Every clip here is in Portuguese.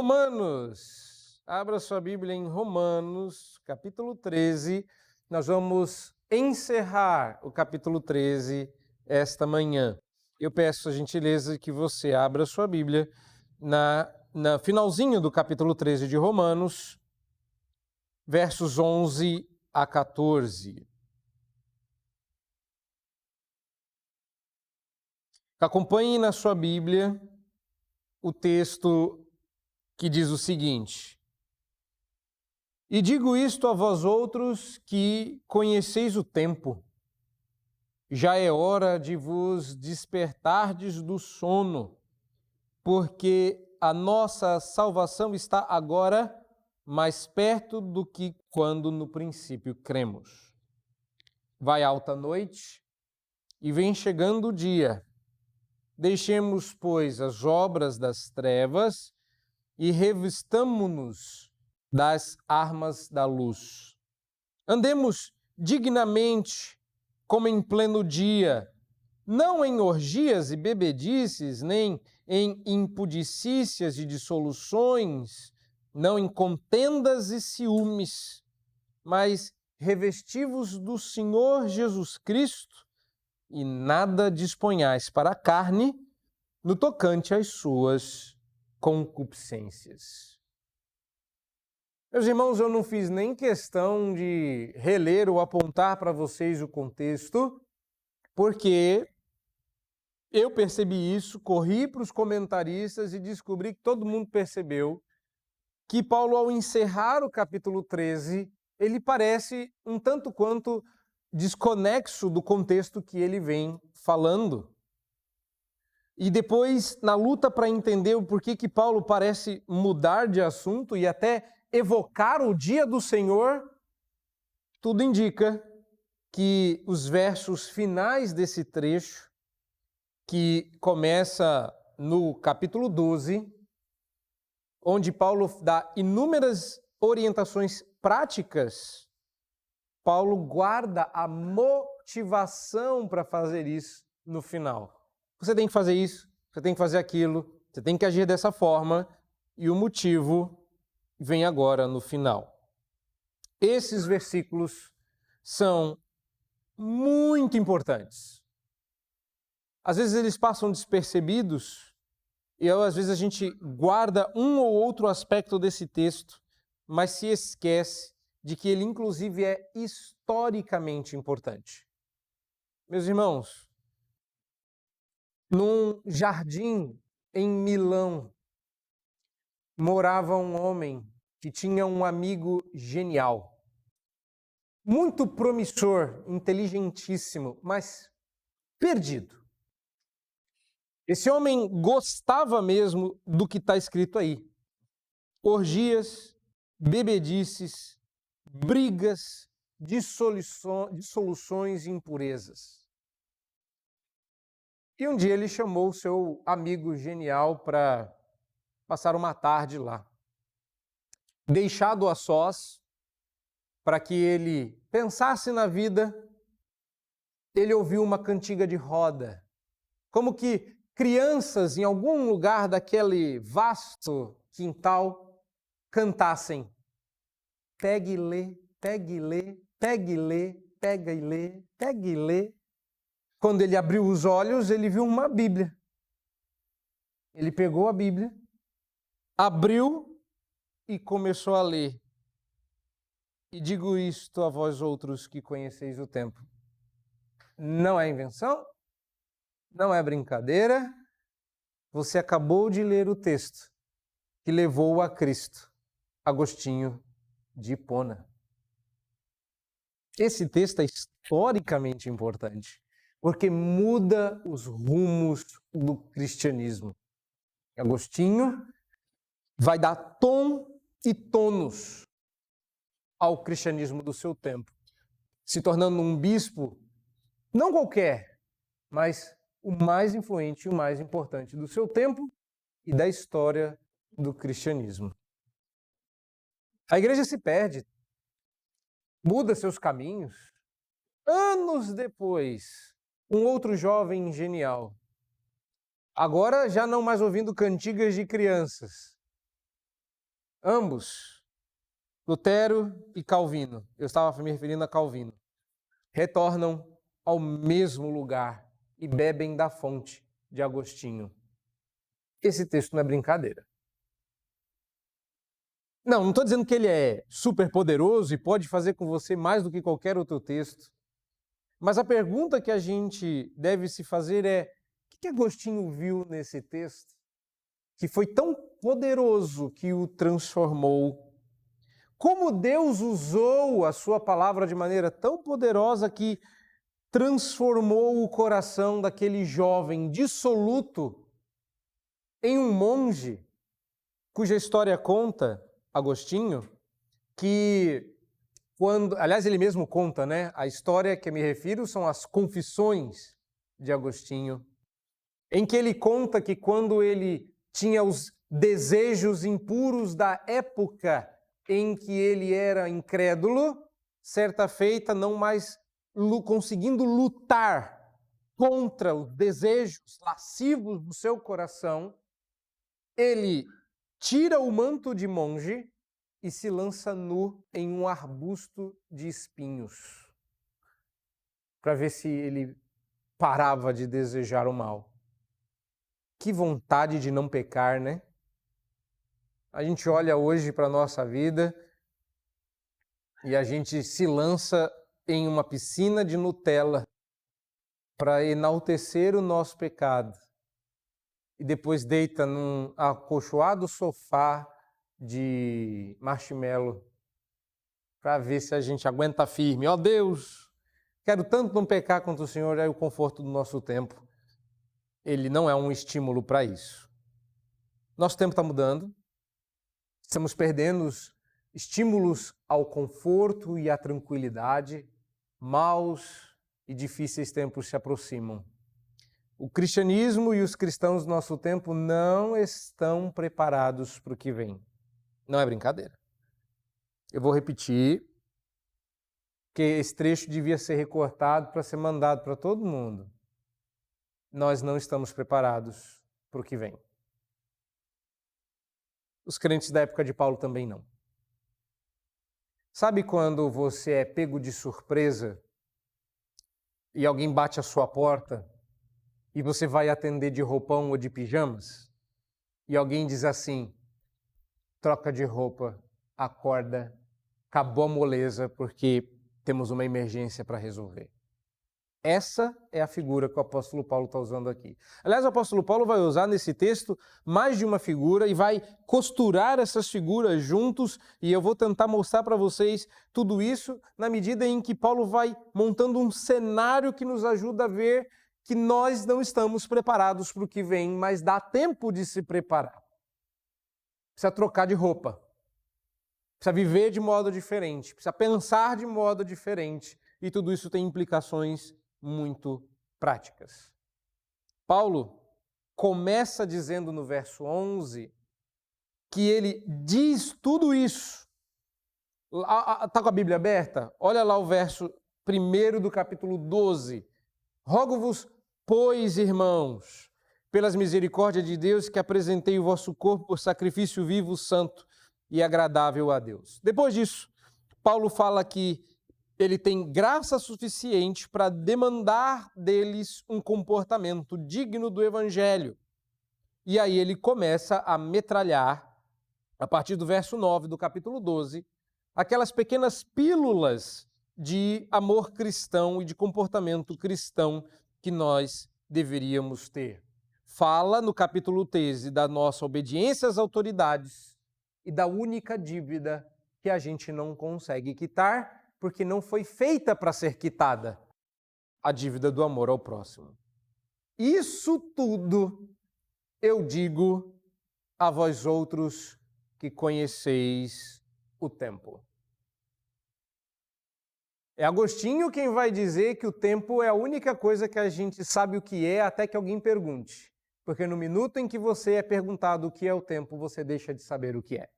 Romanos, abra sua Bíblia em Romanos, capítulo 13. Nós vamos encerrar o capítulo 13 esta manhã. Eu peço a gentileza que você abra sua Bíblia na finalzinho do capítulo 13 de Romanos, versos 11 a 14. Acompanhe na sua Bíblia o texto que diz o seguinte: E digo isto a vós outros que conheceis o tempo. Já é hora de vos despertardes do sono, porque a nossa salvação está agora mais perto do que quando no princípio cremos. Vai alta a noite e vem chegando o dia. Deixemos, pois, as obras das trevas e revistamo-nos das armas da luz. Andemos dignamente, como em pleno dia, não em orgias e bebedices, nem em impudicícias e dissoluções, não em contendas e ciúmes, mas revestivos do Senhor Jesus Cristo e nada disponhais para a carne no tocante às suas concupiscências. Meus irmãos, eu não fiz nem questão de reler ou apontar para vocês o contexto, porque eu percebi isso, corri para os comentaristas e descobri que todo mundo percebeu que Paulo, ao encerrar o capítulo 13, ele parece um tanto quanto desconexo do contexto que ele vem falando. E depois, na luta para entender o porquê que Paulo parece mudar de assunto e até evocar o dia do Senhor, tudo indica que os versos finais desse trecho, que começa no capítulo 12, onde Paulo dá inúmeras orientações práticas, Paulo guarda a motivação para fazer isso no final. Você tem que fazer isso, você tem que fazer aquilo, você tem que agir dessa forma, e o motivo vem agora no final. Esses versículos são muito importantes. Às vezes eles passam despercebidos e às vezes a gente guarda um ou outro aspecto desse texto, mas se esquece de que ele inclusive é historicamente importante. Meus irmãos, num jardim em Milão, morava um homem que tinha um amigo genial, muito promissor, inteligentíssimo, mas perdido. Esse homem gostava mesmo do que está escrito aí. Orgias, bebedices, brigas, dissoluções e impurezas. E um dia ele chamou o seu amigo genial para passar uma tarde lá. Deixado a sós, para que ele pensasse na vida, ele ouviu uma cantiga de roda, como que crianças em algum lugar daquele vasto quintal cantassem: pegue e lê, pegue e lê, pegue e lê, pega e lê, pegue e lê. Quando ele abriu os olhos, ele viu uma Bíblia. Ele pegou a Bíblia, abriu e começou a ler. E digo isto a vós outros que conheceis o tempo. Não é invenção, não é brincadeira. Você acabou de ler o texto que levou a Cristo, Agostinho de Hipona. Esse texto é historicamente importante, porque muda os rumos do cristianismo. Agostinho vai dar tom e tônus ao cristianismo do seu tempo, se tornando um bispo, não qualquer, mas o mais influente e o mais importante do seu tempo e da história do cristianismo. A igreja se perde, muda seus caminhos. Anos depois, um outro jovem genial, agora já não mais ouvindo cantigas de crianças, Ambos, Lutero e Calvino, eu estava me referindo a Calvino, retornam ao mesmo lugar e bebem da fonte de Agostinho. Esse texto não é brincadeira. Não estou dizendo que ele é super poderoso e pode fazer com você mais do que qualquer outro texto. Mas a pergunta que a gente deve se fazer é: o que Agostinho viu nesse texto que foi tão poderoso que o transformou? Como Deus usou a sua palavra de maneira tão poderosa que transformou o coração daquele jovem dissoluto em um monge, cuja história conta Agostinho, que quando, aliás, ele mesmo conta, né? A história que eu me refiro são as Confissões de Agostinho, em que ele conta que quando ele tinha os desejos impuros da época em que ele era incrédulo, certa feita, não mais conseguindo lutar contra os desejos lascivos do seu coração, ele tira o manto de monge e se lança nu em um arbusto de espinhos, para ver se ele parava de desejar o mal. Que vontade de não pecar, né? A gente olha hoje para a nossa vida e a gente se lança em uma piscina de Nutella para enaltecer o nosso pecado e depois deita num acolchoado sofá de marshmallow para ver se a gente aguenta firme. Ó Deus, quero tanto não pecar contra o Senhor, é o conforto do nosso tempo. Ele não é um estímulo para isso. Nosso tempo está mudando, estamos perdendo os estímulos ao conforto e à tranquilidade. Maus e difíceis tempos se aproximam. O cristianismo e os cristãos do nosso tempo não estão preparados para o que vem. Não é brincadeira. Eu vou repetir, que esse trecho devia ser recortado para ser mandado para todo mundo. Nós não estamos preparados para o que vem. Os crentes da época de Paulo também não. Sabe quando você é pego de surpresa e alguém bate a sua porta e você vai atender de roupão ou de pijamas e alguém diz assim: troca de roupa, acorda, acabou a moleza porque temos uma emergência para resolver. Essa é a figura que o apóstolo Paulo está usando aqui. Aliás, o apóstolo Paulo vai usar nesse texto mais de uma figura e vai costurar essas figuras juntos, e eu vou tentar mostrar para vocês tudo isso na medida em que Paulo vai montando um cenário que nos ajuda a ver que nós não estamos preparados para o que vem, mas dá tempo de se preparar. Precisa trocar de roupa, precisa viver de modo diferente, precisa pensar de modo diferente, e tudo isso tem implicações muito práticas. Paulo começa dizendo no verso 11 que ele diz tudo isso. Está com a Bíblia aberta? Olha lá o verso 1 do capítulo 12. Rogo-vos, pois, irmãos, pelas misericórdias de Deus, que apresentei o vosso corpo por sacrifício vivo, santo e agradável a Deus. Depois disso, Paulo fala que ele tem graça suficiente para demandar deles um comportamento digno do Evangelho. E aí ele começa a metralhar, a partir do verso 9 do capítulo 12, aquelas pequenas pílulas de amor cristão e de comportamento cristão que nós deveríamos ter. Fala no capítulo 13 da nossa obediência às autoridades e da única dívida que a gente não consegue quitar, porque não foi feita para ser quitada, a dívida do amor ao próximo. Isso tudo eu digo a vós outros que conheceis o tempo. É Agostinho quem vai dizer que o tempo é a única coisa que a gente sabe o que é até que alguém pergunte. Porque no minuto em que você é perguntado o que é o tempo, você deixa de saber o que é.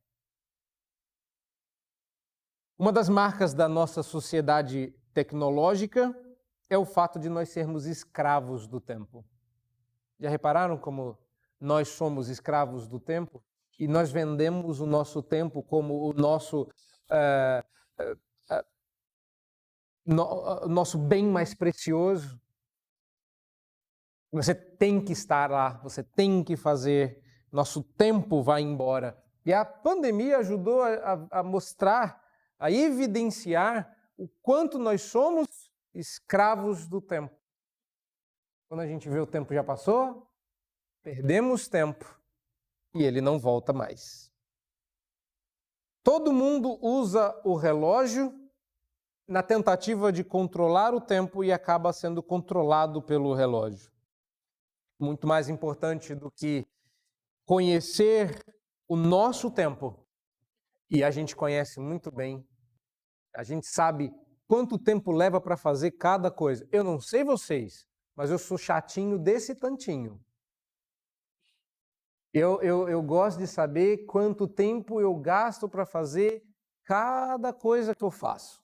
Uma das marcas da nossa sociedade tecnológica é o fato de nós sermos escravos do tempo. Já repararam como nós somos escravos do tempo? e nós vendemos o nosso tempo como o nosso bem mais precioso. Você tem que estar lá, você tem que fazer, nosso tempo vai embora. E a pandemia ajudou a mostrar, a evidenciar o quanto nós somos escravos do tempo. Quando a gente vê o tempo já passou, perdemos tempo e ele não volta mais. Todo mundo usa o relógio na tentativa de controlar o tempo e acaba sendo controlado pelo relógio. Muito mais importante do que conhecer o nosso tempo, e a gente conhece muito bem, a gente sabe quanto tempo leva para fazer cada coisa. Eu não sei vocês, mas eu sou chatinho desse tantinho. Eu gosto de saber quanto tempo eu gasto para fazer cada coisa que eu faço.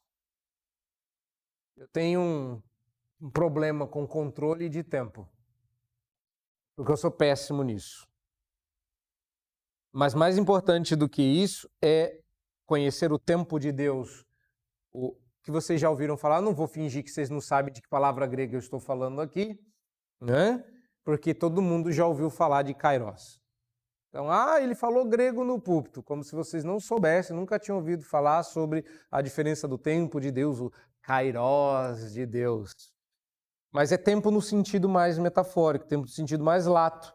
Eu tenho um problema com controle de tempo, porque eu sou péssimo nisso. Mas mais importante do que isso é conhecer o tempo de Deus. O que vocês já ouviram falar, não vou fingir que vocês não sabem de que palavra grega eu estou falando aqui, né? Porque todo mundo já ouviu falar de kairos. Então, ele falou grego no púlpito, como se vocês não soubessem, nunca tinham ouvido falar sobre a diferença do tempo de Deus, o kairos de Deus. Mas é tempo no sentido mais metafórico, tempo no sentido mais lato.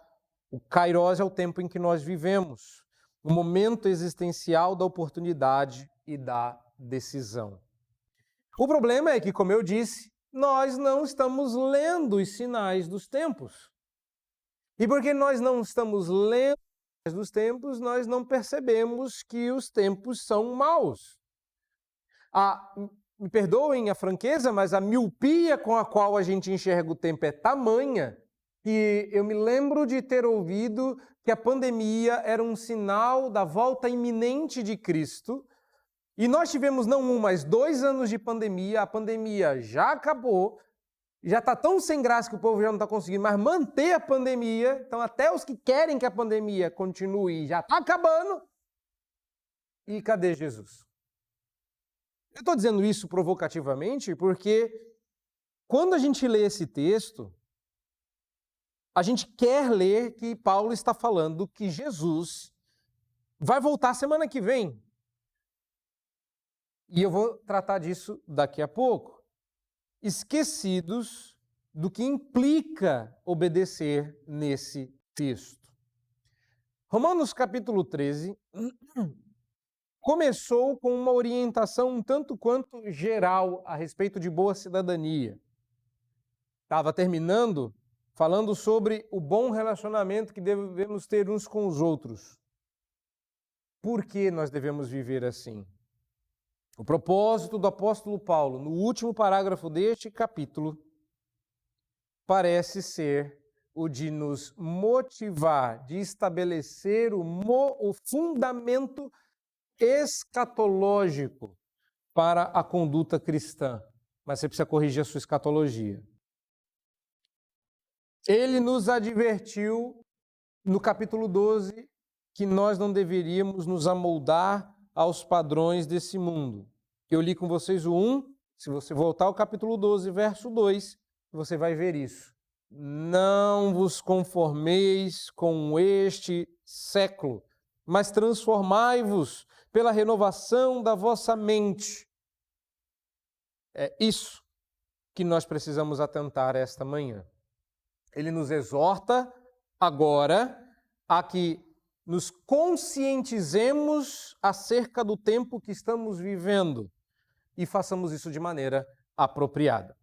O kairos é o tempo em que nós vivemos, o momento existencial da oportunidade e da decisão. O problema é que, como eu disse, nós não estamos lendo os sinais dos tempos. E porque nós não estamos lendo os sinais dos tempos, nós não percebemos que os tempos são maus. Me perdoem a franqueza, mas a miopia com a qual a gente enxerga o tempo é tamanha que eu me lembro de ter ouvido que a pandemia era um sinal da volta iminente de Cristo. E nós tivemos não 1, mas 2 anos de pandemia. A pandemia já acabou, já está tão sem graça que o povo já não está conseguindo mais manter a pandemia. Então até os que querem que a pandemia continue já está acabando. E cadê Jesus? Eu estou dizendo isso provocativamente porque quando a gente lê esse texto, a gente quer ler que Paulo está falando que Jesus vai voltar semana que vem. E eu vou tratar disso daqui a pouco. Esquecidos do que implica obedecer nesse texto. Romanos capítulo 13 começou com uma orientação um tanto quanto geral a respeito de boa cidadania. Estava terminando falando sobre o bom relacionamento que devemos ter uns com os outros. Por que nós devemos viver assim? O propósito do apóstolo Paulo, no último parágrafo deste capítulo, parece ser o de nos motivar, de estabelecer o fundamento escatológico para a conduta cristã. Mas você precisa corrigir a sua escatologia. Ele nos advertiu no capítulo 12 que nós não deveríamos nos amoldar aos padrões desse mundo. Eu li com vocês o 1, se você voltar ao capítulo 12, verso 2, você vai ver isso. Não vos conformeis com este século, mas transformai-vos pela renovação da vossa mente. É isso que nós precisamos atentar esta manhã. Ele nos exorta agora a que nos conscientizemos acerca do tempo que estamos vivendo e façamos isso de maneira apropriada.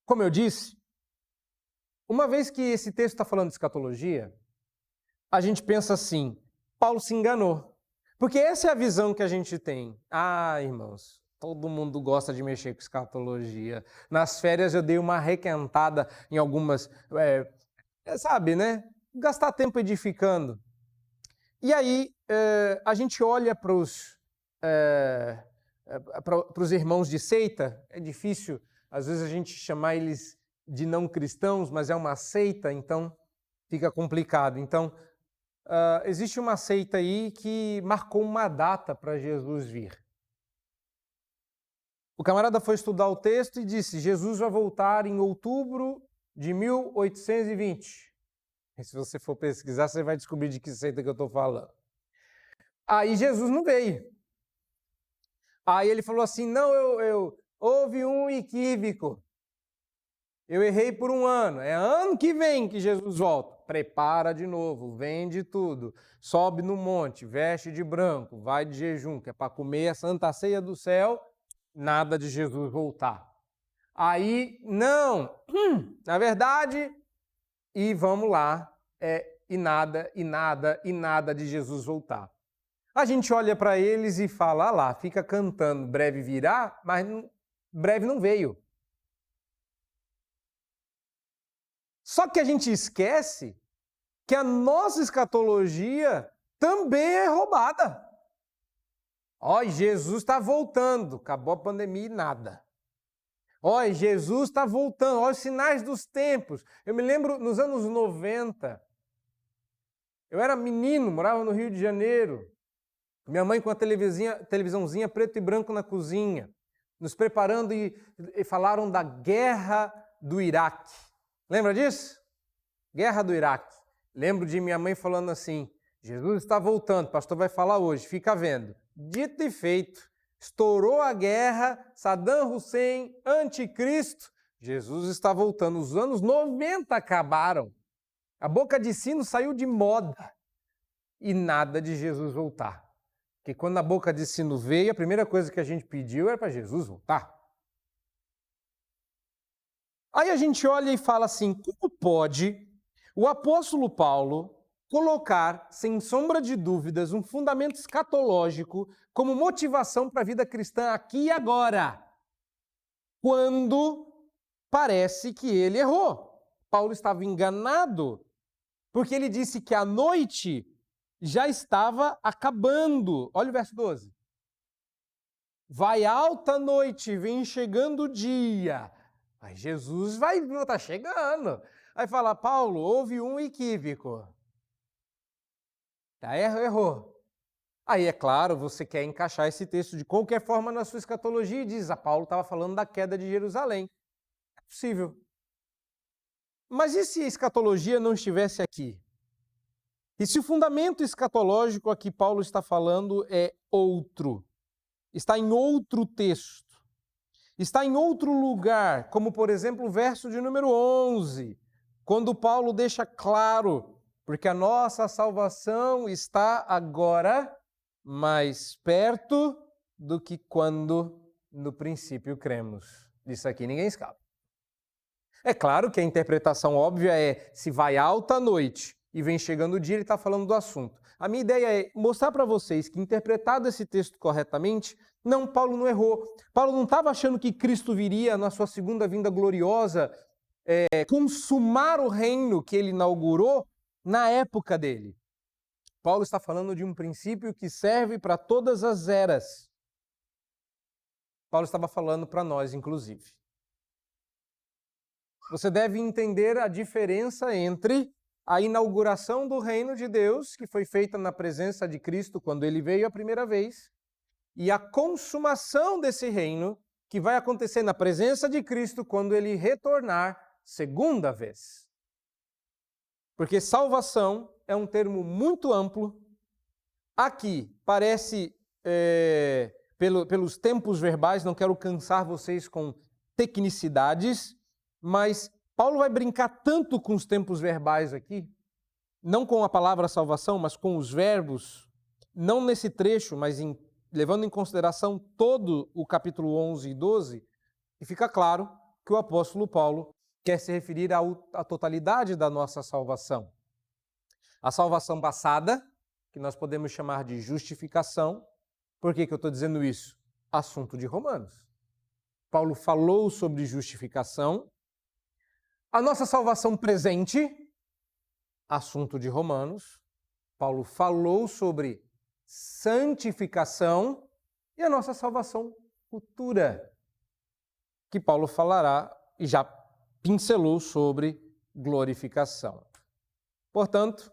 Como eu disse, uma vez que esse texto está falando de escatologia, a gente pensa assim, Paulo se enganou. Porque essa é a visão que a gente tem. Irmãos, todo mundo gosta de mexer com escatologia. Nas férias eu dei uma requentada em algumas, sabe, né? Gastar tempo edificando. E aí a gente olha para os irmãos de seita, é difícil às vezes a gente chamar eles de não cristãos, mas é uma seita, então fica complicado. Então, existe uma seita aí que marcou uma data para Jesus vir. O camarada foi estudar o texto e disse: Jesus vai voltar em outubro de 1820. E se você for pesquisar, você vai descobrir de que seita que eu estou falando. Aí Jesus não veio. Aí ele falou assim: não, houve um equívoco. Eu errei por um ano. É ano que vem que Jesus volta. Prepara de novo, vende tudo, sobe no monte, veste de branco, vai de jejum, que é para comer a santa ceia do céu. Nada de Jesus voltar. Aí, não, na verdade, e vamos lá, e nada de Jesus voltar. A gente olha para eles e fala, lá, fica cantando, breve virá, mas breve não veio. Só que a gente esquece que a nossa escatologia também é roubada. Ó, Jesus está voltando, acabou a pandemia e nada. Ó, Jesus está voltando, ó, os sinais dos tempos. Eu me lembro, nos anos 90, eu era menino, morava no Rio de Janeiro. Minha mãe com a televisãozinha preto e branco na cozinha, nos preparando e falaram da guerra do Iraque. Lembra disso? Guerra do Iraque. Lembro de minha mãe falando assim, Jesus está voltando, o pastor vai falar hoje, fica vendo. Dito e feito, estourou a guerra, Saddam Hussein, anticristo, Jesus está voltando. Os anos 90 acabaram. A boca de sino saiu de moda e nada de Jesus voltar. Porque quando a boca de sino veio, a primeira coisa que a gente pediu era para Jesus voltar. Aí a gente olha e fala assim, como pode o apóstolo Paulo colocar, sem sombra de dúvidas, um fundamento escatológico como motivação para a vida cristã aqui e agora, quando parece que ele errou? Paulo estava enganado, porque ele disse que a noite já estava acabando. Olha o verso 12. Vai alta noite, vem chegando o dia. Mas Jesus está chegando. Aí fala, Paulo, houve um equívoco. Errou. Aí, é claro, você quer encaixar esse texto de qualquer forma na sua escatologia e diz, Paulo estava falando da queda de Jerusalém. É possível. Mas e se a escatologia não estivesse aqui? E se o fundamento escatológico a que Paulo está falando é outro? Está em outro texto? Está em outro lugar, como por exemplo o verso de número 11, quando Paulo deixa claro, porque a nossa salvação está agora mais perto do que quando no princípio cremos. Disso aqui ninguém escapa. É claro que a interpretação óbvia é, se vai alta a noite e vem chegando o dia, ele está falando do assunto. A minha ideia é mostrar para vocês que, interpretado esse texto corretamente, não, Paulo não errou. Paulo não estava achando que Cristo viria na sua segunda vinda gloriosa consumar o reino que ele inaugurou na época dele. Paulo está falando de um princípio que serve para todas as eras. Paulo estava falando para nós, inclusive. Você deve entender a diferença entre a inauguração do reino de Deus, que foi feita na presença de Cristo quando ele veio a primeira vez, e a consumação desse reino, que vai acontecer na presença de Cristo quando ele retornar segunda vez. Porque salvação é um termo muito amplo. Aqui parece, pelos tempos verbais, não quero cansar vocês com tecnicidades, mas Paulo vai brincar tanto com os tempos verbais aqui, não com a palavra salvação, mas com os verbos, não nesse trecho, mas levando em consideração todo o capítulo 11 e 12, e fica claro que o apóstolo Paulo quer se referir à totalidade da nossa salvação. A salvação passada, que nós podemos chamar de justificação. Por que eu estou dizendo isso? Assunto de Romanos. Paulo falou sobre justificação. A nossa salvação presente, assunto de Romanos. Paulo falou sobre santificação e a nossa salvação futura, que Paulo falará e já pincelou sobre glorificação. Portanto,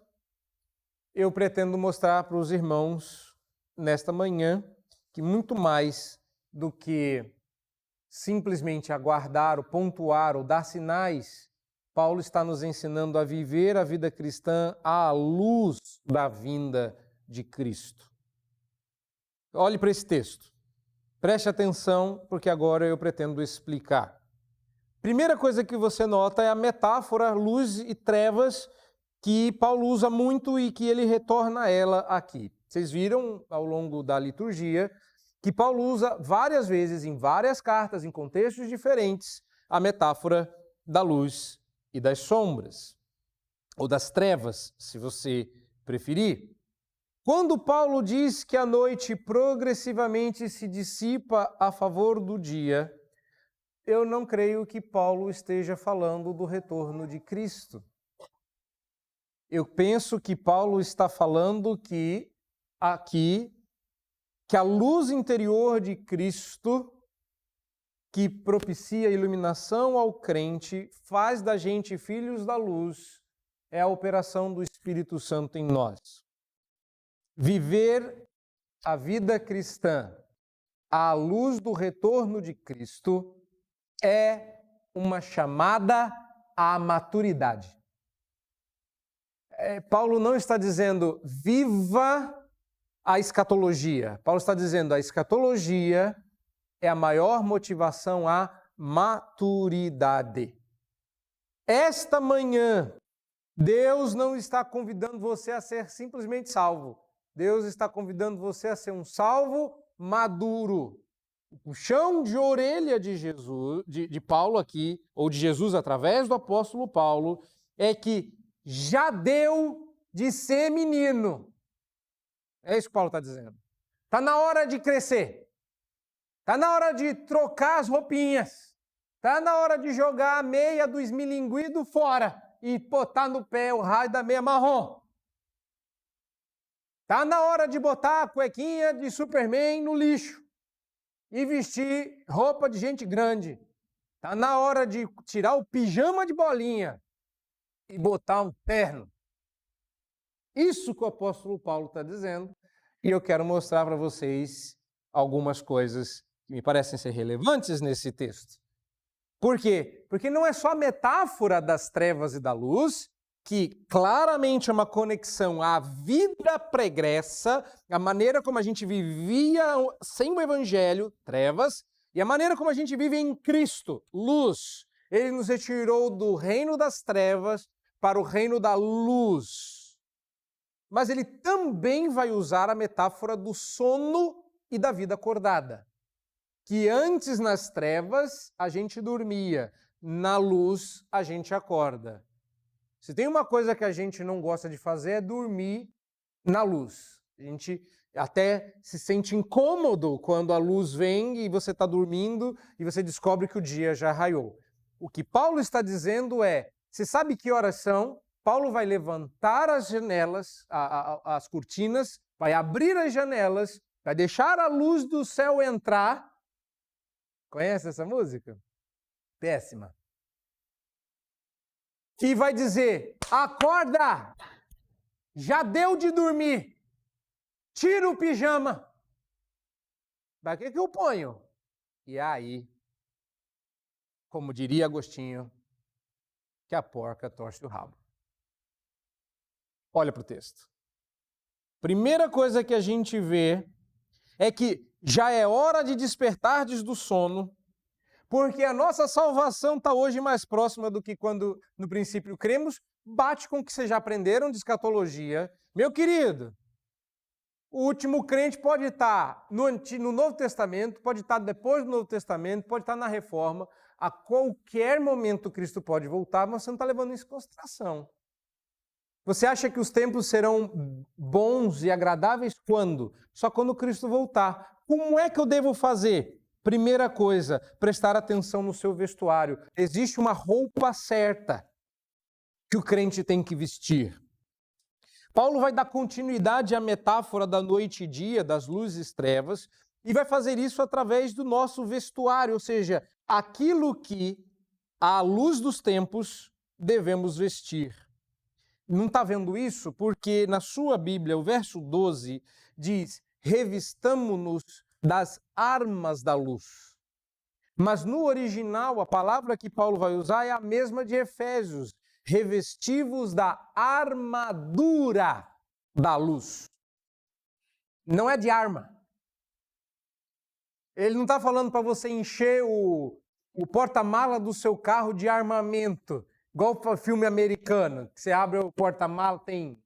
eu pretendo mostrar para os irmãos nesta manhã que muito mais do que simplesmente aguardar, ou pontuar, ou dar sinais, Paulo está nos ensinando a viver a vida cristã à luz da vinda de Cristo. Olhe para esse texto. Preste atenção, porque agora eu pretendo explicar. Primeira coisa que você nota é a metáfora luz e trevas que Paulo usa muito e que ele retorna a ela aqui. Vocês viram ao longo da liturgia que Paulo usa várias vezes, em várias cartas, em contextos diferentes, a metáfora da luz e das sombras, ou das trevas, se você preferir. Quando Paulo diz que a noite progressivamente se dissipa a favor do dia, eu não creio que Paulo esteja falando do retorno de Cristo. Eu penso que Paulo está falando que a luz interior de Cristo, que propicia a iluminação ao crente, faz da gente filhos da luz, é a operação do Espírito Santo em nós. Viver a vida cristã à luz do retorno de Cristo é uma chamada à maturidade. Paulo não está dizendo viva a escatologia. Paulo está dizendo a escatologia é a maior motivação à maturidade. Esta manhã, Deus não está convidando você a ser simplesmente salvo. Deus está convidando você a ser um salvo maduro. O puxão de orelha de Jesus, de Paulo aqui, ou de Jesus através do apóstolo Paulo, é que já deu de ser menino. É isso que Paulo está dizendo. Está na hora de crescer. Está na hora de trocar as roupinhas. Está na hora de jogar a meia do esmilinguido fora e botar no pé o raio da meia marrom. Está na hora de botar a cuequinha de Superman no lixo e vestir roupa de gente grande. Está na hora de tirar o pijama de bolinha e botar um terno. Isso que o apóstolo Paulo está dizendo, e eu quero mostrar para vocês algumas coisas que me parecem ser relevantes nesse texto. Por quê? Porque não é só a metáfora das trevas e da luz, que claramente é uma conexão à vida pregressa, a maneira como a gente vivia sem o Evangelho, trevas, e a maneira como a gente vive em Cristo, luz. Ele nos retirou do reino das trevas para o reino da luz. Mas ele também vai usar a metáfora do sono e da vida acordada. Que antes nas trevas a gente dormia, na luz a gente acorda. Se tem uma coisa que a gente não gosta de fazer é dormir na luz. A gente até se sente incômodo quando a luz vem e você está dormindo e você descobre que o dia já raiou. O que Paulo está dizendo é, você sabe que horas são? Paulo vai levantar as janelas, as cortinas, vai abrir as janelas, vai deixar a luz do céu entrar. Conhece essa música? Péssima. E vai dizer, acorda, já deu de dormir, tira o pijama. Para que eu ponho? E aí, como diria Agostinho, que a porca torce o rabo. Olha para o texto. Primeira coisa que a gente vê é que já é hora de despertardes do sono, porque a nossa salvação está hoje mais próxima do que quando no princípio cremos, bate com o que vocês já aprenderam de escatologia. Meu querido, o último crente pode estar no Novo Testamento, pode estar depois do Novo Testamento, pode estar na Reforma, a qualquer momento Cristo pode voltar, mas você não está levando isso em consideração. Você acha que os tempos serão bons e agradáveis quando? Só quando Cristo voltar. Como é que eu devo fazer? Primeira coisa, prestar atenção no seu vestuário. Existe uma roupa certa que o crente tem que vestir. Paulo vai dar continuidade à metáfora da noite e dia, das luzes e trevas, e vai fazer isso através do nosso vestuário, ou seja, aquilo que, à luz dos tempos, devemos vestir. não está vendo isso? Porque na sua Bíblia, o verso 12 diz: revistamo-nos das armas da luz. Mas no original, a palavra que Paulo vai usar é a mesma de Efésios: revestivos da armadura da luz. Não é de arma. Ele não está falando para você encher o porta-mala do seu carro de armamento, igual para filme americano, que você abre o porta-mala, tem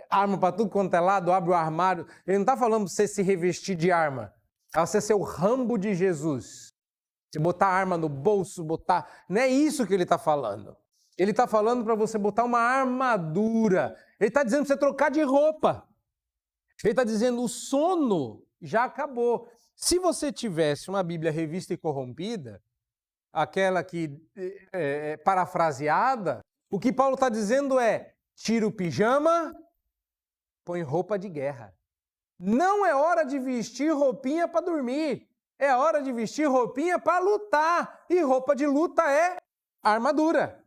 arma para tudo quanto é lado, abre o armário. Ele não está falando para você se revestir de arma, para você ser o Rambo de Jesus. Você botar arma no bolso, botar... Não é isso que ele está falando. Ele está falando para você botar uma armadura. Ele está dizendo para você trocar de roupa. Ele está dizendo o sono já acabou. Se você tivesse uma Bíblia revista e corrompida, aquela que é parafraseada, o que Paulo está dizendo é: tira o pijama, põe roupa de guerra. Não é hora de vestir roupinha para dormir. É hora de vestir roupinha para lutar. E roupa de luta é armadura.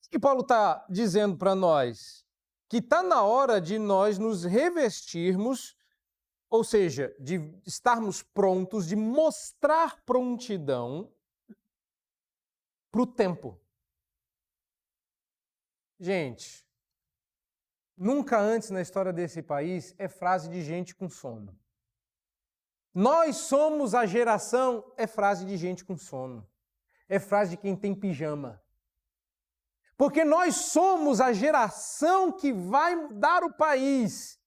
O que Paulo está dizendo para nós? Que está na hora de nós nos revestirmos, ou seja, de estarmos prontos, de mostrar prontidão para o tempo. Gente, nunca antes na história desse país é frase de gente com sono. Nós somos a geração, é frase de gente com sono. É frase de quem tem pijama. Porque nós somos a geração que vai mudar o país.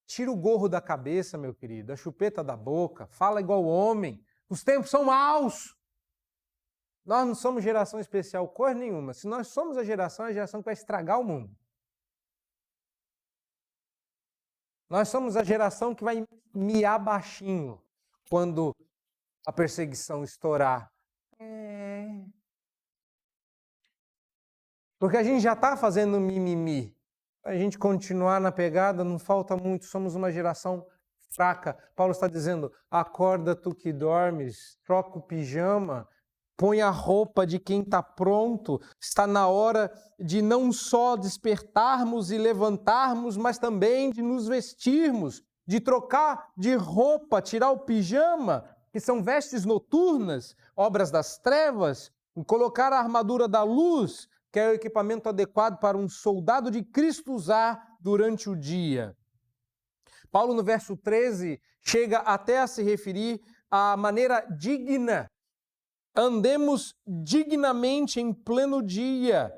Tira o gorro da cabeça, meu querido, a chupeta da boca, fala igual homem. Os tempos são maus. Nós não somos geração especial, coisa nenhuma. Se nós somos a geração que vai estragar o mundo. Nós somos a geração que vai miar baixinho quando a perseguição estourar. Porque a gente já está fazendo mimimi. A gente continuar na pegada, não falta muito, somos uma geração fraca. Paulo está dizendo: acorda tu que dormes, troca o pijama, põe a roupa de quem está pronto. Está na hora de não só despertarmos e levantarmos, mas também de nos vestirmos, de trocar de roupa, tirar o pijama, que são vestes noturnas, obras das trevas, e colocar a armadura da luz, que é o equipamento adequado para um soldado de Cristo usar durante o dia. Paulo, no verso 13, chega até a se referir à maneira digna. Andemos dignamente em pleno dia.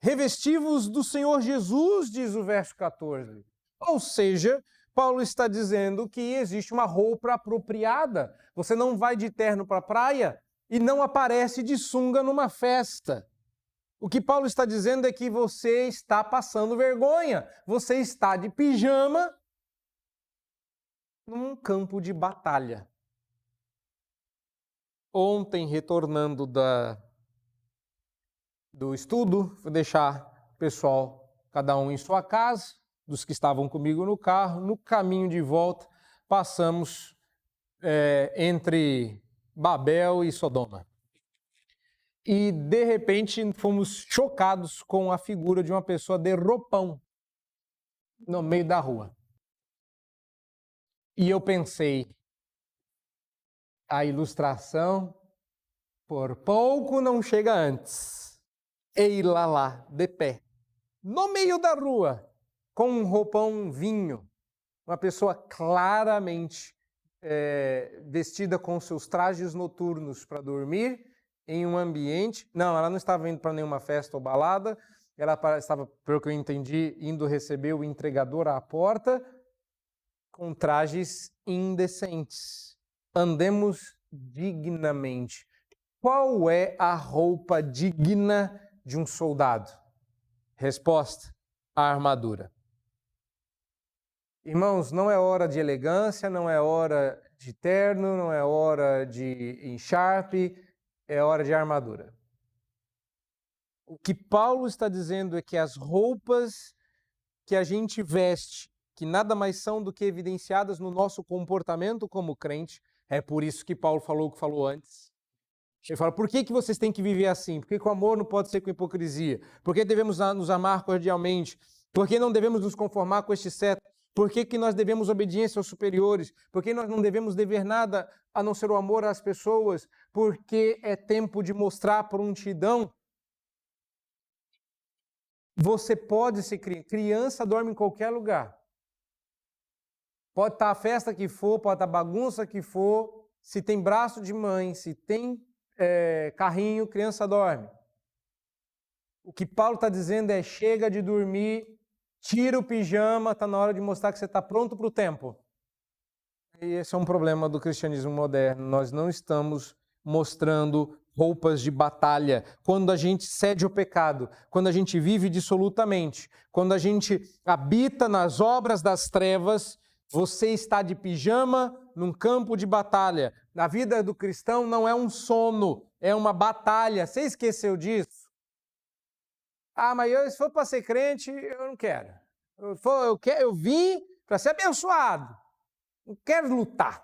Revestivos do Senhor Jesus, diz o verso 14. Ou seja, Paulo está dizendo que existe uma roupa apropriada. Você não vai de terno para a praia e não aparece de sunga numa festa. O que Paulo está dizendo é que você está passando vergonha. Você está de pijama num campo de batalha. Ontem, retornando do estudo, vou deixar o pessoal, cada um em sua casa, dos que estavam comigo no carro. No caminho de volta, passamos entre Babel e Sodoma. E, de repente, fomos chocados com a figura de uma pessoa de roupão no meio da rua. E eu pensei, a ilustração, por pouco não chega antes. Eila lá, de pé, no meio da rua, com um roupão vinho. Uma pessoa claramente vestida com seus trajes noturnos para dormir, em um ambiente... Não, ela não estava indo para nenhuma festa ou balada, ela estava, pelo que eu entendi, indo receber o entregador à porta, com trajes indecentes. Andemos dignamente. Qual é a roupa digna de um soldado? Resposta: a armadura. Irmãos, não é hora de elegância, não é hora de terno, não é hora de encharpe, é hora de armadura. O que Paulo está dizendo é que as roupas que a gente veste, que nada mais são do que evidenciadas no nosso comportamento como crente, é por isso que Paulo falou o que falou antes. Ele fala, por que vocês têm que viver assim? Por que o amor não pode ser com hipocrisia? Por que devemos nos amar cordialmente? Por que não devemos nos conformar com este século? Por que nós devemos obediência aos superiores? Por que nós não devemos dever nada a não ser o amor às pessoas? Porque é tempo de mostrar prontidão. Você pode ser criança, dorme em qualquer lugar. Pode estar a festa que for, pode estar a bagunça que for. Se tem braço de mãe, se tem carrinho, criança dorme. O que Paulo está dizendo é, chega de dormir, tira o pijama, está na hora de mostrar que você está pronto para o tempo. E esse é um problema do cristianismo moderno. Nós não estamos mostrando roupas de batalha. Quando a gente cede ao pecado, quando a gente vive dissolutamente, quando a gente habita nas obras das trevas, você está de pijama num campo de batalha. A vida do cristão não é um sono, é uma batalha. Você esqueceu disso? Ah, mas se for para ser crente, eu não quero. Eu vim para ser abençoado. Não quero lutar.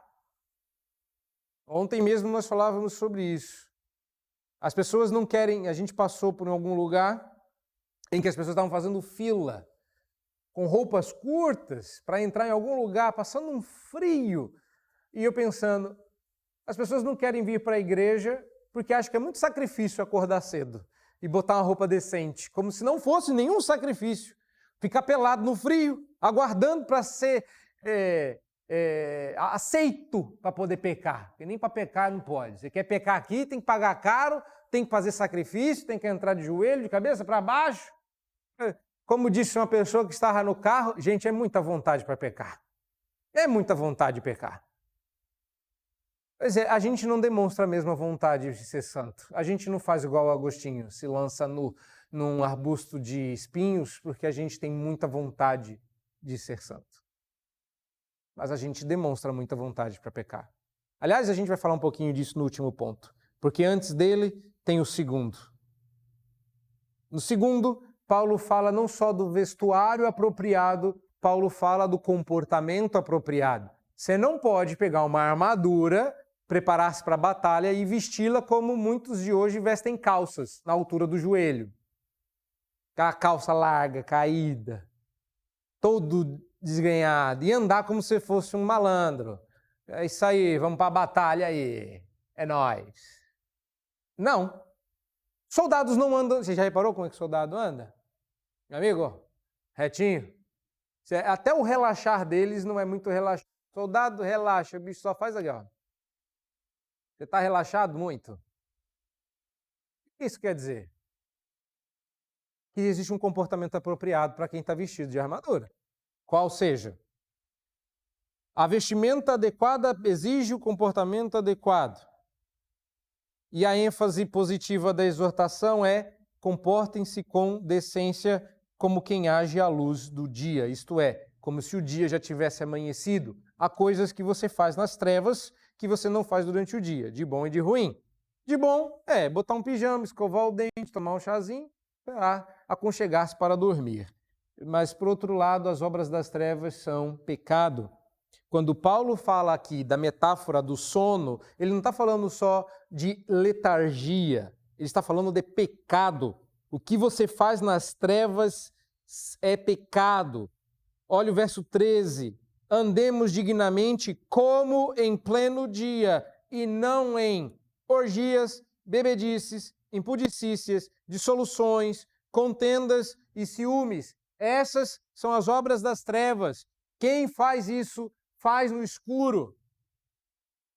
Ontem mesmo nós falávamos sobre isso. As pessoas não querem... A gente passou por algum lugar em que as pessoas estavam fazendo fila com roupas curtas para entrar em algum lugar, passando um frio. E eu pensando, as pessoas não querem vir para a igreja porque acham que é muito sacrifício acordar cedo e botar uma roupa decente, como se não fosse nenhum sacrifício. Ficar pelado no frio, aguardando para ser aceito para poder pecar. Porque nem para pecar não pode. Você quer pecar aqui, tem que pagar caro, tem que fazer sacrifício, tem que entrar de joelho, de cabeça para baixo. Como disse uma pessoa que estava no carro, gente, é muita vontade para pecar. É muita vontade de pecar. Pois é, a gente não demonstra a mesma vontade de ser santo. A gente não faz igual o Agostinho, se lança num arbusto de espinhos, porque a gente tem muita vontade de ser santo. Mas a gente demonstra muita vontade para pecar. Aliás, a gente vai falar um pouquinho disso no último ponto, porque antes dele tem o segundo. No segundo, Paulo fala não só do vestuário apropriado, Paulo fala do comportamento apropriado. Você não pode pegar uma armadura, preparar-se para a batalha e vesti-la como muitos de hoje vestem calças, na altura do joelho. A calça larga, caída, todo desganhado, e andar como se fosse um malandro. É isso aí, vamos para a batalha aí, é nóis. Não. Soldados não andam... Você já reparou como é que soldado anda? Meu amigo, retinho. Até o relaxar deles não é muito relaxado. Soldado relaxa, o bicho só faz aqui, ó. Você está relaxado muito? O que isso quer dizer? Que existe um comportamento apropriado para quem está vestido de armadura. Qual seja? A vestimenta adequada exige o comportamento adequado. E a ênfase positiva da exortação é: comportem-se com decência como quem age à luz do dia, isto é, como se o dia já tivesse amanhecido. Há coisas que você faz nas trevas que você não faz durante o dia, de bom e de ruim. De bom é botar um pijama, escovar o dente, tomar um chazinho, aconchegar-se para dormir. Mas, por outro lado, as obras das trevas são pecado. Quando Paulo fala aqui da metáfora do sono, ele não está falando só de letargia, ele está falando de pecado. O que você faz nas trevas é pecado. Olha o verso 13. Andemos dignamente como em pleno dia, e não em orgias, bebedices, impudicícias, dissoluções, contendas e ciúmes. Essas são as obras das trevas. Quem faz isso, faz no escuro.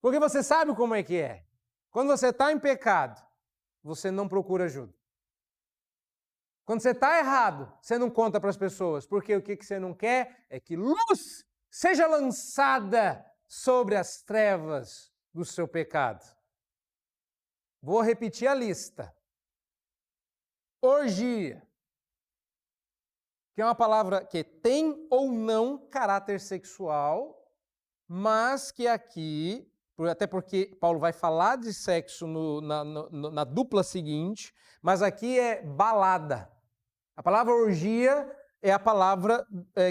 Porque você sabe como é que é. Quando você está em pecado, você não procura ajuda. Quando você está errado, você não conta para as pessoas, porque o que você não quer é que luz seja lançada sobre as trevas do seu pecado. Vou repetir a lista. Orgia, que é uma palavra que tem ou não caráter sexual, mas que aqui, até porque Paulo vai falar de sexo na dupla seguinte, mas aqui é balada. A palavra orgia é a palavra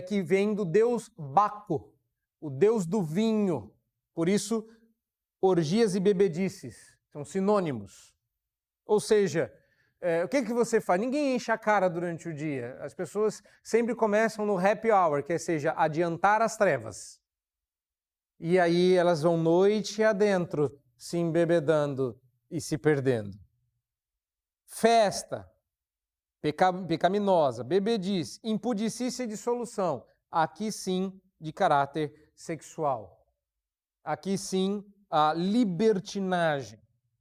que vem do deus Baco, o deus do vinho. Por isso, orgias e bebedices. São sinônimos. Ou seja, o que você faz? Ninguém enche a cara durante o dia. As pessoas sempre começam no happy hour, que seja adiantar as trevas. E aí elas vão noite adentro, se embebedando e se perdendo. Festa, pecaminosa, bebedice, impudicícia e dissolução. Aqui sim, de caráter sexual. Aqui sim, a libertinagem.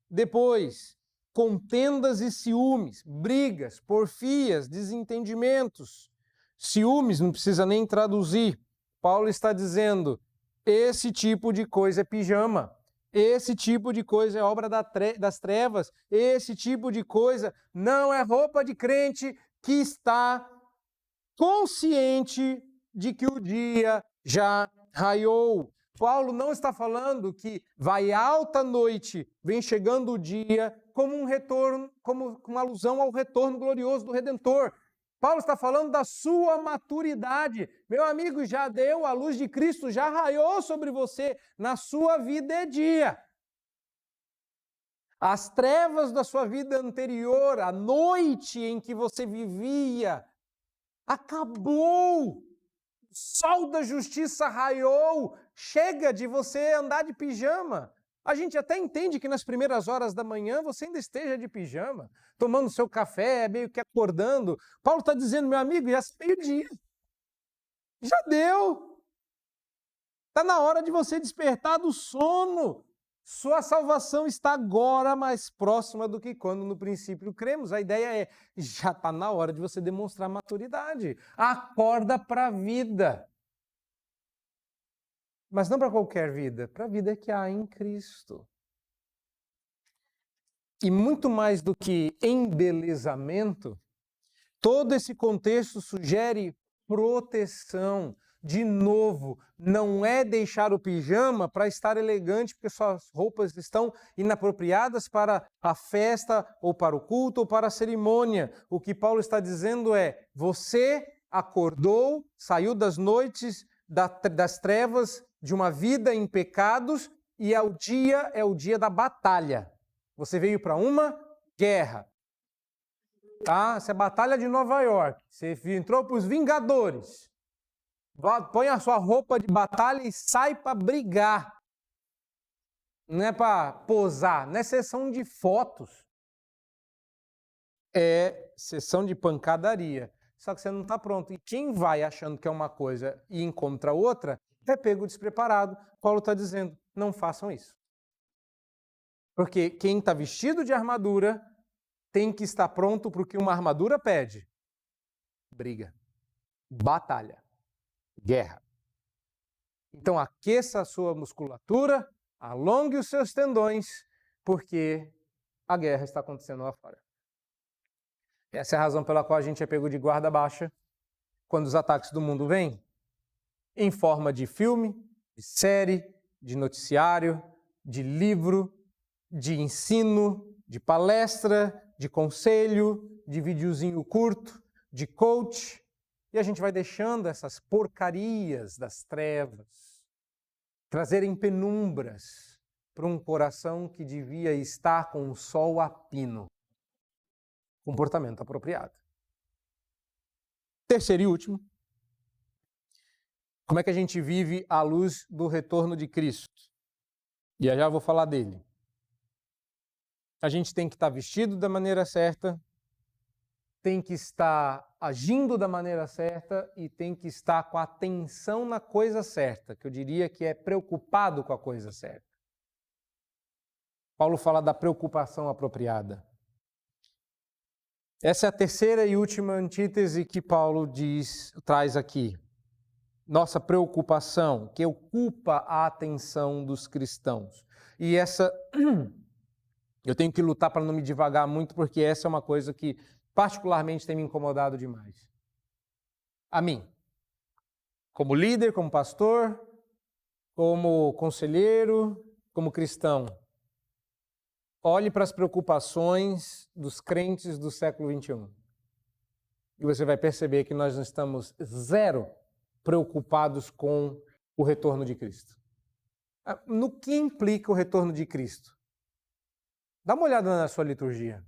Depois, contendas e ciúmes, brigas, porfias, desentendimentos. Ciúmes não precisa nem traduzir. Paulo está dizendo, esse tipo de coisa é pijama. Esse tipo de coisa é obra das trevas. Esse tipo de coisa não é roupa de crente que está consciente de que o dia já raiou. Paulo não está falando que vai alta noite, vem chegando o dia, como um retorno, como uma alusão ao retorno glorioso do Redentor. Paulo está falando da sua maturidade. Meu amigo, já deu, a luz de Cristo já raiou sobre você, na sua vida é dia. As trevas da sua vida anterior, a noite em que você vivia, acabou. O sol da justiça raiou. Chega de você andar de pijama. A gente até entende que nas primeiras horas da manhã você ainda esteja de pijama, tomando seu café, meio que acordando. Paulo está dizendo, meu amigo, já é meio-dia. Já deu. Está na hora de você despertar do sono. Sua salvação está agora mais próxima do que quando no princípio cremos. A ideia é, já está na hora de você demonstrar maturidade. Acorda para a vida. Mas não para qualquer vida, para a vida que há em Cristo. E muito mais do que embelezamento, todo esse contexto sugere proteção. De novo, não é deixar o pijama para estar elegante, porque suas roupas estão inapropriadas para a festa, ou para o culto, ou para a cerimônia. O que Paulo está dizendo é, você acordou, saiu das noites, das trevas, de uma vida em pecados, e é o dia da batalha. Você veio para uma guerra. Tá? Essa é a Batalha de Nova York. Você entrou para os Vingadores. Põe a sua roupa de batalha e sai para brigar. Não é para posar, não é sessão de fotos. É sessão de pancadaria. Só que você não está pronto. E quem vai achando que é uma coisa e encontra outra, é pego despreparado. Paulo está dizendo, não façam isso. Porque quem está vestido de armadura tem que estar pronto para o que uma armadura pede. Briga. Batalha. Guerra. Então aqueça a sua musculatura, alongue os seus tendões, porque a guerra está acontecendo lá fora. Essa é a razão pela qual a gente é pego de guarda baixa quando os ataques do mundo vêm, em forma de filme, de série, de noticiário, de livro, de ensino, de palestra, de conselho, de videozinho curto, de coach. E a gente vai deixando essas porcarias das trevas trazerem penumbras para um coração que devia estar com o sol a pino. Comportamento apropriado. Terceiro e último. Como é que a gente vive à luz do retorno de Cristo? E já vou falar dele. A gente tem que estar vestido da maneira certa, tem que estar agindo da maneira certa e tem que estar com a atenção na coisa certa, que eu diria que é preocupado com a coisa certa. Paulo fala da preocupação apropriada. Essa é a terceira e última antítese que Paulo traz aqui. Nossa preocupação, que ocupa a atenção dos cristãos. E essa, eu tenho que lutar para não me divagar muito, porque essa é uma coisa que particularmente tem me incomodado demais. A mim, como líder, como pastor, como conselheiro, como cristão, olhe para as preocupações dos crentes do século XXI. E você vai perceber que nós não estamos zero preocupados com o retorno de Cristo. No que implica o retorno de Cristo? Dá uma olhada na sua liturgia.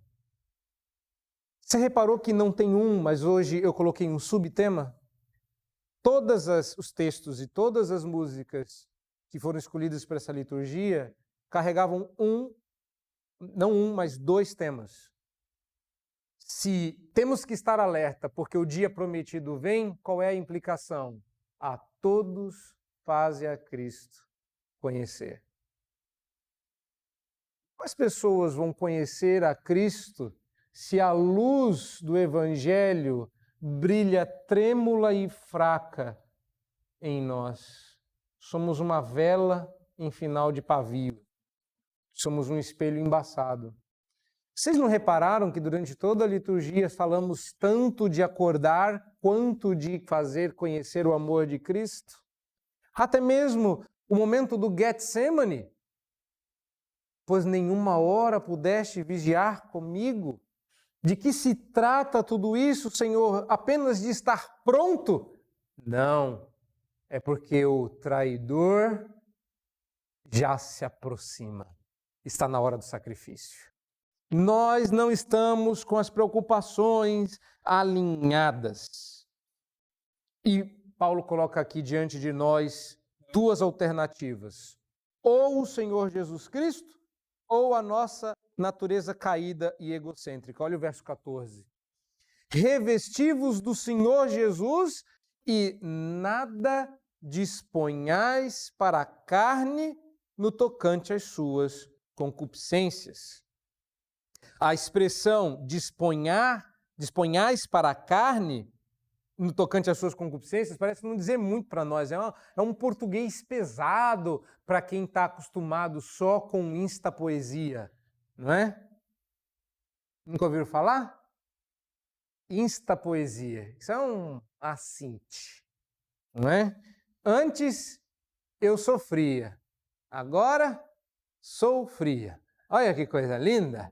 Você reparou que não tem um, mas hoje eu coloquei um subtema? Todos os textos e todas as músicas que foram escolhidas para essa liturgia carregavam mas dois temas. Se temos que estar alerta porque o dia prometido vem, qual é a implicação? A todos faze a Cristo conhecer. As pessoas vão conhecer a Cristo se a luz do Evangelho brilha trêmula e fraca em nós. Somos uma vela em final de pavio. Somos um espelho embaçado. Vocês não repararam que durante toda a liturgia falamos tanto de acordar quanto de fazer conhecer o amor de Cristo? Até mesmo o momento do Getsemane. Pois nenhuma hora pudeste vigiar comigo. De que se trata tudo isso, Senhor? Apenas de estar pronto? Não, é porque o traidor já se aproxima. Está na hora do sacrifício. Nós não estamos com as preocupações alinhadas. E Paulo coloca aqui diante de nós duas alternativas. Ou o Senhor Jesus Cristo, ou a nossa natureza caída e egocêntrica. Olha o verso 14. Revesti-vos do Senhor Jesus e nada disponhais para a carne no tocante às suas concupiscências. A expressão disponhais para a carne no tocante às suas concupiscências parece não dizer muito para nós. É um português pesado para quem está acostumado só com instapoesia, não é? Nunca ouviram falar? Instapoesia. Isso é um assinte, não é? Antes eu sofria, agora sou fria. Olha que coisa linda!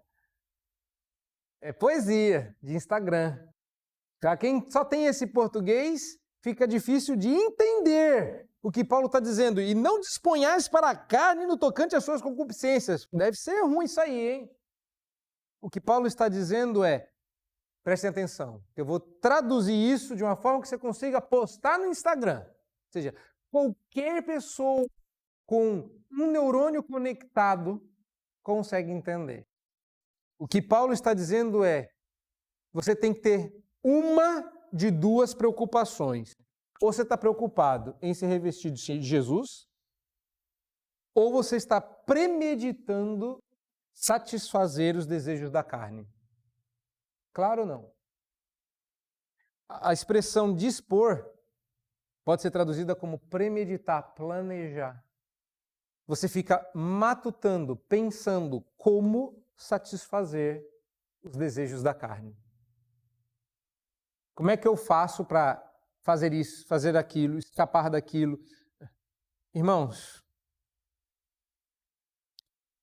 É poesia de Instagram. Para quem só tem esse português, fica difícil de entender o que Paulo está dizendo. E não disponhais para a carne no tocante às suas concupiscências. Deve ser ruim isso aí, hein? O que Paulo está dizendo é, prestem atenção, eu vou traduzir isso de uma forma que você consiga postar no Instagram. Ou seja, qualquer pessoa com um neurônio conectado consegue entender. O que Paulo está dizendo é, você tem que ter uma de duas preocupações. Ou você está preocupado em ser revestido de Jesus, ou você está premeditando satisfazer os desejos da carne. Claro ou não? A expressão dispor pode ser traduzida como premeditar, planejar. Você fica matutando, pensando como satisfazer os desejos da carne. Como é que eu faço para fazer isso, fazer aquilo, escapar daquilo? Irmãos,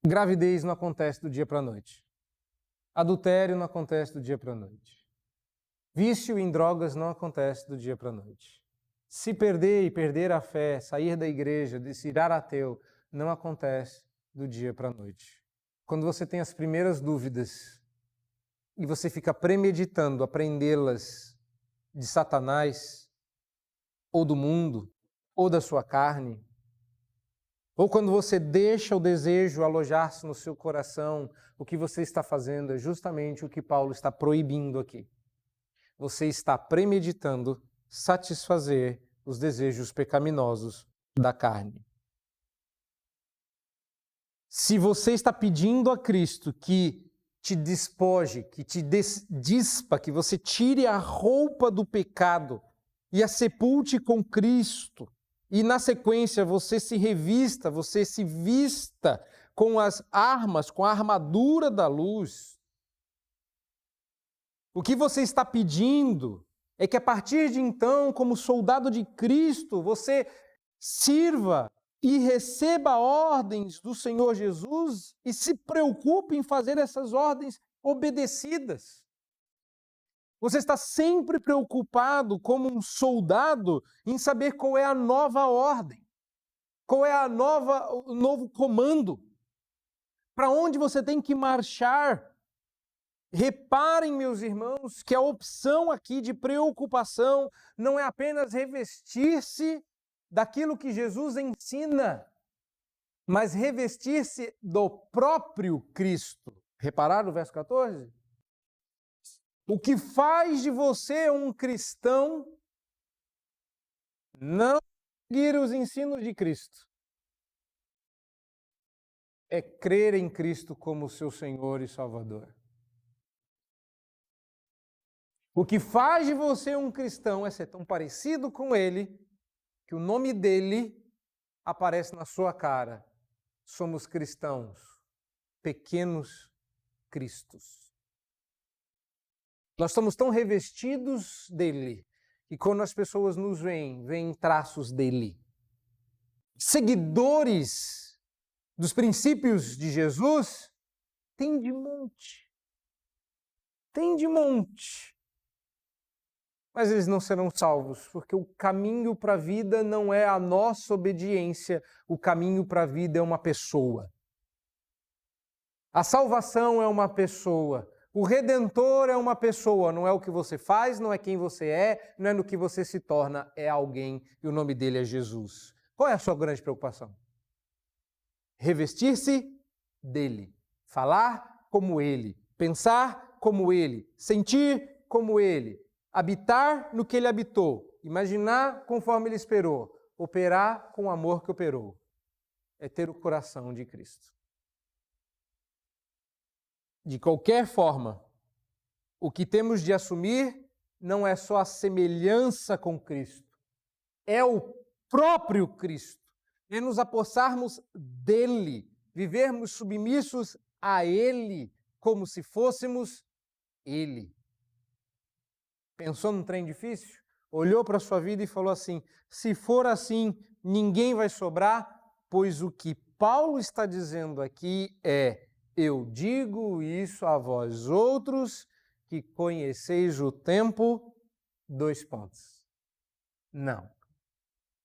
gravidez não acontece do dia para a noite. Adultério não acontece do dia para a noite. Vício em drogas não acontece do dia para a noite. Se perder e perder a fé, sair da igreja, se virar ateu, não acontece do dia para a noite. Quando você tem as primeiras dúvidas e você fica premeditando aprendê-las de Satanás, ou do mundo, ou da sua carne, ou quando você deixa o desejo alojar-se no seu coração, o que você está fazendo é justamente o que Paulo está proibindo aqui. Você está premeditando satisfazer os desejos pecaminosos da carne. Se você está pedindo a Cristo que te despoje, que te dispa, que você tire a roupa do pecado e a sepulte com Cristo, e na sequência você se revista, você se vista com as armas, com a armadura da luz, o que você está pedindo é que a partir de então, como soldado de Cristo, você sirva e receba ordens do Senhor Jesus e se preocupe em fazer essas ordens obedecidas. Você está sempre preocupado, como um soldado, em saber qual é a nova ordem, qual é o novo comando. para onde você tem que marchar. Reparem, meus irmãos, que a opção aqui de preocupação não é apenas revestir-se daquilo que Jesus ensina, mas revestir-se do próprio Cristo. Repararam o verso 14? O que faz de você um cristão não seguir os ensinos de Cristo é crer em Cristo como seu Senhor e Salvador. O que faz de você um cristão é ser tão parecido com Ele que o nome dele aparece na sua cara. Somos cristãos, pequenos cristos. Nós estamos tão revestidos dele que quando as pessoas nos veem traços dele. Seguidores dos princípios de Jesus, tem de monte. Tem de monte. Mas eles não serão salvos, porque o caminho para a vida não é a nossa obediência, o caminho para a vida é uma pessoa. A salvação é uma pessoa, o Redentor é uma pessoa, não é o que você faz, não é quem você é, não é no que você se torna, é alguém e o nome dele é Jesus. Qual é a sua grande preocupação? Revestir-se dele, falar como ele, pensar como ele, sentir como ele, habitar no que ele habitou, imaginar conforme ele esperou, operar com o amor que operou. É ter o coração de Cristo. De qualquer forma, o que temos de assumir não é só a semelhança com Cristo, é o próprio Cristo. É nos apossarmos dele, vivermos submissos a ele, como se fôssemos ele. Pensou num trem difícil? Olhou para a sua vida e falou assim, se for assim, ninguém vai sobrar, pois o que Paulo está dizendo aqui é, eu digo isso a vós outros, que conheceis o tempo, : Não.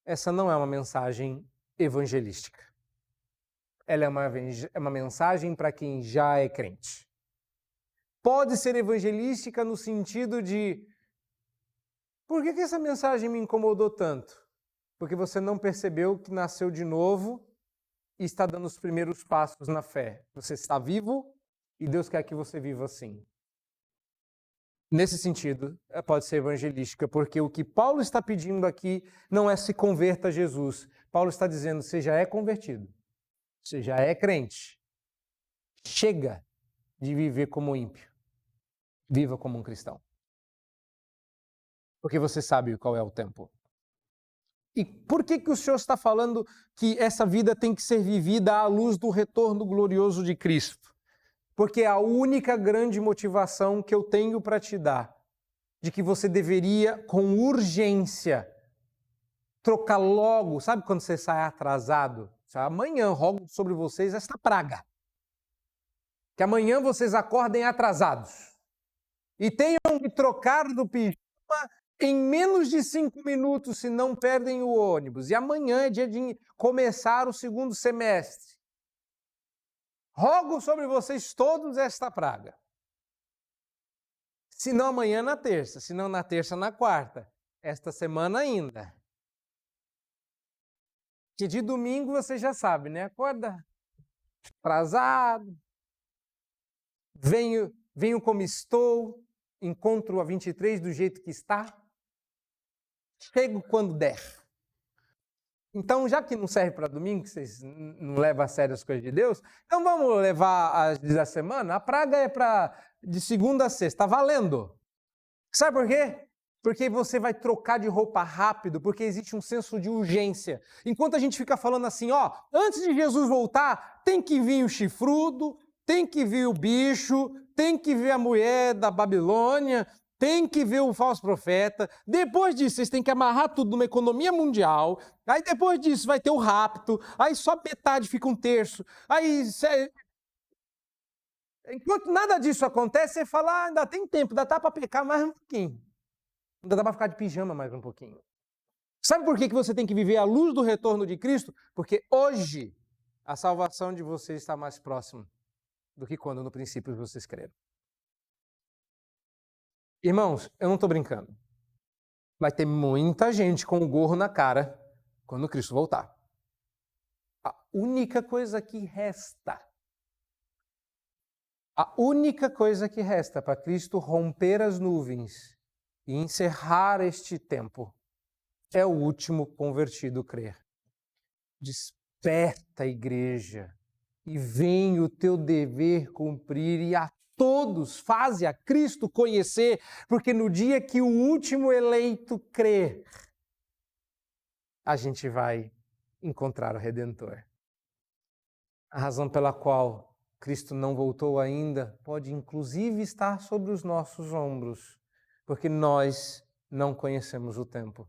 Essa não é uma mensagem evangelística. Ela é uma mensagem para quem já é crente. Pode ser evangelística no sentido de por que essa mensagem me incomodou tanto? Porque você não percebeu que nasceu de novo e está dando os primeiros passos na fé. Você está vivo e Deus quer que você viva assim. Nesse sentido, pode ser evangelística, porque o que Paulo está pedindo aqui não é se converta a Jesus. Paulo está dizendo, você já é convertido, você já é crente. Chega de viver como ímpio. Viva como um cristão. Porque você sabe qual é o tempo. E por que o Senhor está falando que essa vida tem que ser vivida à luz do retorno glorioso de Cristo? Porque é a única grande motivação que eu tenho para te dar, de que você deveria, com urgência, trocar logo, sabe quando você sai atrasado? Amanhã rogo sobre vocês esta praga. Que amanhã vocês acordem atrasados. E tenham que trocar do pijama em menos de 5 minutos, se não perdem o ônibus. E amanhã é dia de começar o segundo semestre. Rogo sobre vocês todos esta praga. Se não amanhã na terça, se não na terça na quarta. Esta semana ainda. Que de domingo você já sabe, né? Acorda atrasado. Venho como estou. Encontro a 23 do jeito que está. Chego quando der. Então, já que não serve para domingo, que vocês não levam a sério as coisas de Deus, então vamos levar as dias da semana. A praga é de segunda a sexta, tá valendo. Sabe por quê? Porque você vai trocar de roupa rápido, porque existe um senso de urgência. Enquanto a gente fica falando assim, antes de Jesus voltar, tem que vir o chifrudo, tem que vir o bicho, tem que vir a mulher da Babilônia, tem que ver o falso profeta. Depois disso, vocês têm que amarrar tudo numa economia mundial. Aí depois disso vai ter o rapto. Aí só metade fica um terço. Aí, enquanto nada disso acontece, você fala, ainda tem tempo, ainda dá para pecar mais um pouquinho. Ainda dá para ficar de pijama mais um pouquinho. Sabe por que você tem que viver à luz do retorno de Cristo? Porque hoje a salvação de você está mais próxima. do que quando no princípio vocês creram. Irmãos, eu não estou brincando. Vai ter muita gente com o gorro na cara quando Cristo voltar. A única coisa que resta para Cristo romper as nuvens e encerrar este tempo é o último convertido crer. Desperta, igreja, e vem o teu dever cumprir, e a todos faze a Cristo conhecer, porque no dia que o último eleito crer, a gente vai encontrar o Redentor. A razão pela qual Cristo não voltou ainda pode inclusive estar sobre os nossos ombros, porque nós não conhecemos o tempo.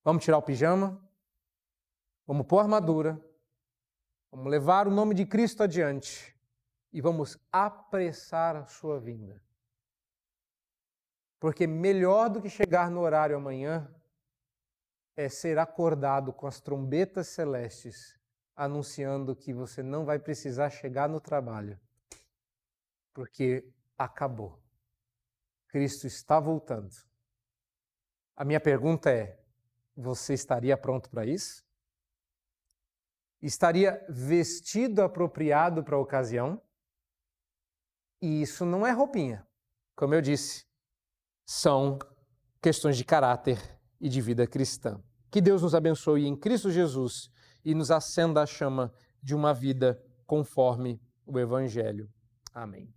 Vamos tirar o pijama, vamos pôr a armadura, vamos levar o nome de Cristo adiante e vamos apressar a sua vinda. Porque melhor do que chegar no horário amanhã é ser acordado com as trombetas celestes anunciando que você não vai precisar chegar no trabalho, porque acabou. Cristo está voltando. A minha pergunta é: você estaria pronto para isso? Estaria vestido apropriado para a ocasião? E isso não é roupinha. Como eu disse, são questões de caráter e de vida cristã. Que Deus nos abençoe em Cristo Jesus e nos acenda a chama de uma vida conforme o Evangelho. Amém.